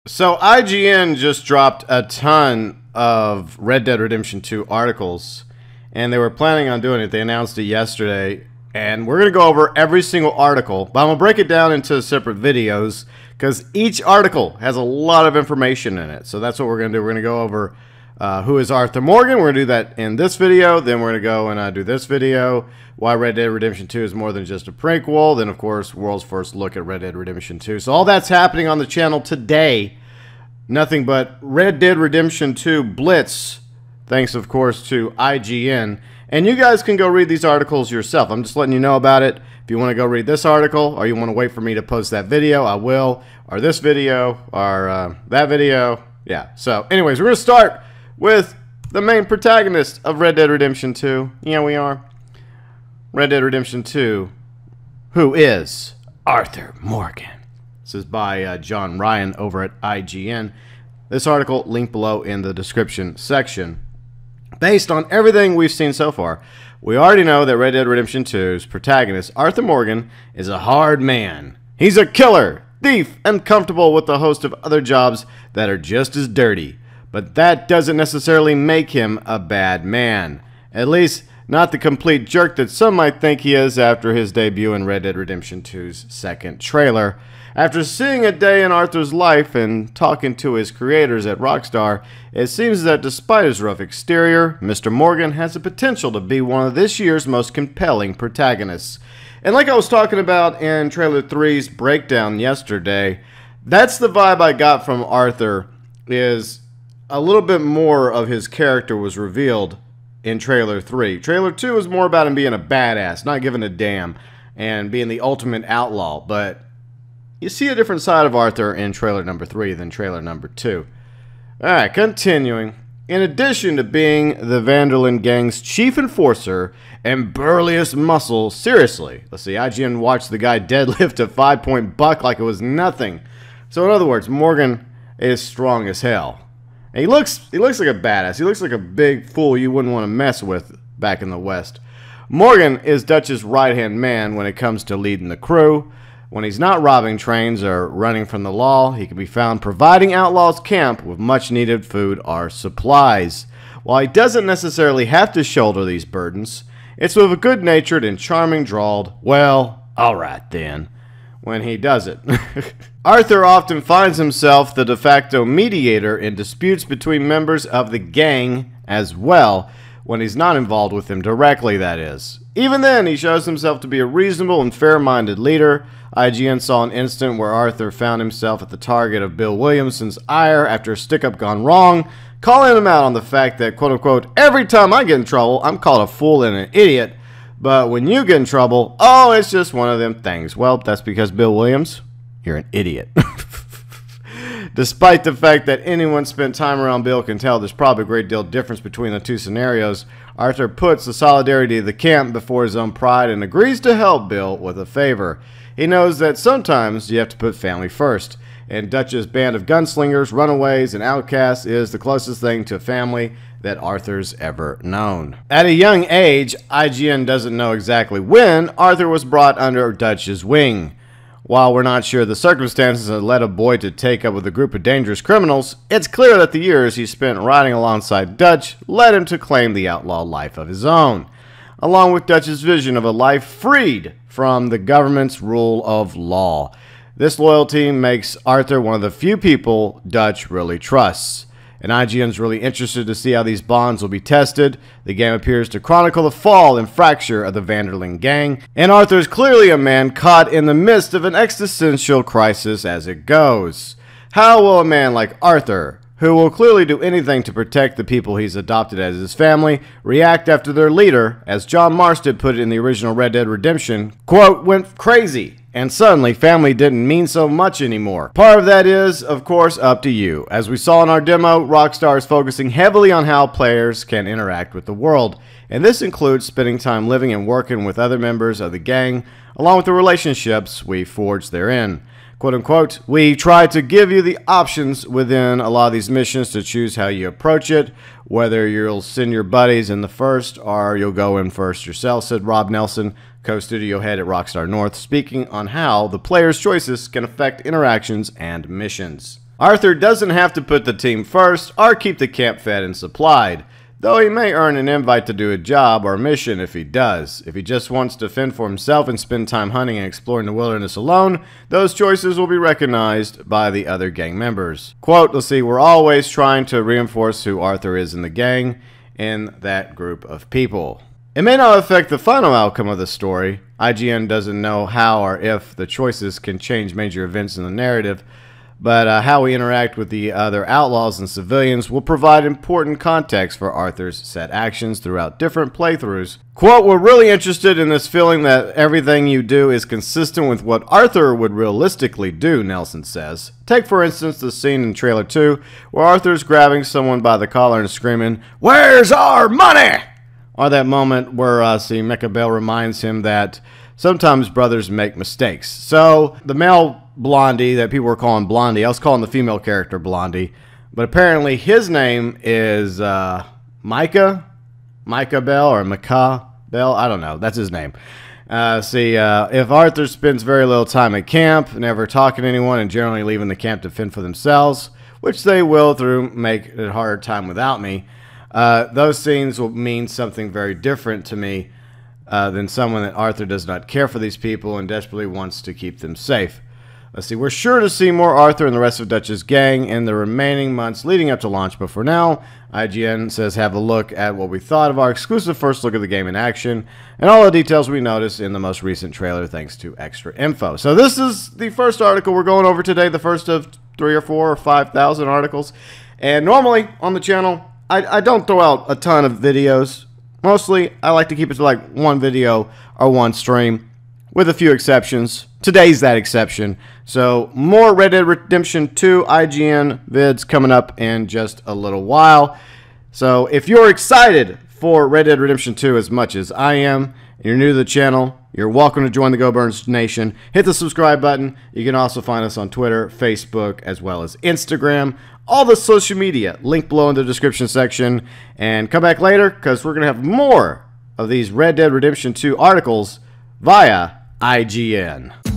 So IGN just dropped a ton of Red Dead Redemption 2 articles, and they were planning on doing it. They announced it yesterday, and we're going to go over every single article, but I'm going to break it down into separate videos because each article has a lot of information in it. So that's what we're going to do. We're going to go over who is Arthur Morgan. We're going to do that in this video. Then we're going to go and do this video, why Red Dead Redemption 2 is more than just a prequel. Then, of course, world's first look at Red Dead Redemption 2. So all that's happening on the channel today. Nothing but Red Dead Redemption 2 Blitz, thanks, of course, to IGN. And you guys can go read these articles yourself. I'm just letting you know about it. If you want to go read this article, or you want to wait for me to post that video, I will. Or this video, or that video. Yeah, so anyways, we're going to start with the main protagonist of Red Dead Redemption 2. Yeah, we are. Red Dead Redemption 2, who is Arthur Morgan. This is by John Ryan over at IGN. This article, linked below in the description section. Based on everything we've seen so far, we already know that Red Dead Redemption 2's protagonist, Arthur Morgan, is a hard man. He's a killer, thief, and comfortable with a host of other jobs that are just as dirty. But that doesn't necessarily make him a bad man. At least, not the complete jerk that some might think he is after his debut in Red Dead Redemption 2's second trailer. After seeing a day in Arthur's life and talking to his creators at Rockstar, it seems that despite his rough exterior, Mr. Morgan has the potential to be one of this year's most compelling protagonists. And like I was talking about in Trailer 3's breakdown yesterday, that's the vibe I got from Arthur, is a little bit more of his character was revealed in Trailer 3. Trailer 2 was more about him being a badass, not giving a damn, and being the ultimate outlaw, but you see a different side of Arthur in trailer number 3 than trailer number 2. Alright, continuing. In addition to being the Van der Linde gang's chief enforcer and burliest muscle, seriously, let's see, IGN watched the guy deadlift a 5-point buck like it was nothing. So in other words, Morgan is strong as hell. And he looks like a badass. He looks like a big fool you wouldn't want to mess with back in the West. Morgan is Dutch's right-hand man when it comes to leading the crew. When he's not robbing trains or running from the law, he can be found providing outlaws camp with much-needed food or supplies. While he doesn't necessarily have to shoulder these burdens, it's with a good-natured and charming drawled, "Well, alright then," when he does it. Arthur often finds himself the de facto mediator in disputes between members of the gang as well, when he's not involved with them directly, that is. Even then, he shows himself to be a reasonable and fair-minded leader. IGN saw an instant where Arthur found himself at the target of Bill Williamson's ire after a stick-up gone wrong, calling him out on the fact that, quote-unquote, every time I get in trouble, I'm called a fool and an idiot, but when you get in trouble, oh, it's just one of them things. Well, that's because, Bill Williams, you're an idiot. Despite the fact that anyone spent time around Bill can tell there's probably a great deal of difference between the two scenarios, Arthur puts the solidarity of the camp before his own pride and agrees to help Bill with a favor. He knows that sometimes you have to put family first, and Dutch's band of gunslingers, runaways, and outcasts is the closest thing to family that Arthur's ever known. At a young age, IGN doesn't know exactly when, Arthur was brought under Dutch's wing. While we're not sure the circumstances that led a boy to take up with a group of dangerous criminals, it's clear that the years he spent riding alongside Dutch led him to claim the outlaw life of his own, along with Dutch's vision of a life freed from the government's rule of law. This loyalty makes Arthur one of the few people Dutch really trusts. And IGN's really interested to see how these bonds will be tested. The game appears to chronicle the fall and fracture of the Van der Linde gang, and Arthur is clearly a man caught in the midst of an existential crisis as it goes. How will a man like Arthur, who will clearly do anything to protect the people he's adopted as his family, react after their leader, as John Marston put it in the original Red Dead Redemption, quote, went crazy, and suddenly family didn't mean so much anymore? Part of that is, of course, up to you. As we saw in our demo, Rockstar is focusing heavily on how players can interact with the world, and this includes spending time living and working with other members of the gang, along with the relationships we forge therein. Quote unquote, we try to give you the options within a lot of these missions to choose how you approach it, whether you'll send your buddies in the first or you'll go in first yourself, said Rob Nelson, co-studio head at Rockstar North, speaking on how the player's choices can affect interactions and missions. Arthur doesn't have to put the team first or keep the camp fed and supplied, though he may earn an invite to do a job or mission if he does. If he just wants to fend for himself and spend time hunting and exploring the wilderness alone, those choices will be recognized by the other gang members. Quote, let's see, we're always trying to reinforce who Arthur is in the gang, in that group of people. It may not affect the final outcome of the story. IGN doesn't know how or if the choices can change major events in the narrative, but how we interact with the other outlaws and civilians will provide important context for Arthur's set actions throughout different playthroughs. Quote, we're really interested in this feeling that everything you do is consistent with what Arthur would realistically do, Nelson says. Take, for instance, the scene in Trailer 2 where Arthur's grabbing someone by the collar and screaming, "Where's our money?" Or that moment where Mecha Bell reminds him that sometimes brothers make mistakes. So the male Blondie that people were calling Blondie, I was calling the female character Blondie, but apparently his name is Micah Bell or Micah Bell. I don't know. That's his name. If Arthur spends very little time at camp, never talking to anyone, and generally leaving the camp to fend for themselves, which they will through make it a harder time without me, those scenes will mean something very different to me than someone that Arthur does not care for these people and desperately wants to keep them safe. Let's see, we're sure to see more Arthur and the rest of Dutch's gang in the remaining months leading up to launch, but for now, IGN says have a look at what we thought of our exclusive first look at the game in action, and all the details we noticed in the most recent trailer thanks to extra info. So this is the first article we're going over today, the first of 3 or 4 or 5,000 articles, and normally on the channel, I don't throw out a ton of videos. Mostly, I like to keep it to like one video or one stream, with a few exceptions. Today's that exception. So, more Red Dead Redemption 2 IGN vids coming up in just a little while. So, if you're excited for Red Dead Redemption 2 as much as I am, and you're new to the channel, you're welcome to join the GeauxBurns Nation. Hit the subscribe button. You can also find us on Twitter, Facebook, as well as Instagram. All the social media, link below in the description section. And come back later, because we're going to have more of these Red Dead Redemption 2 articles via IGN.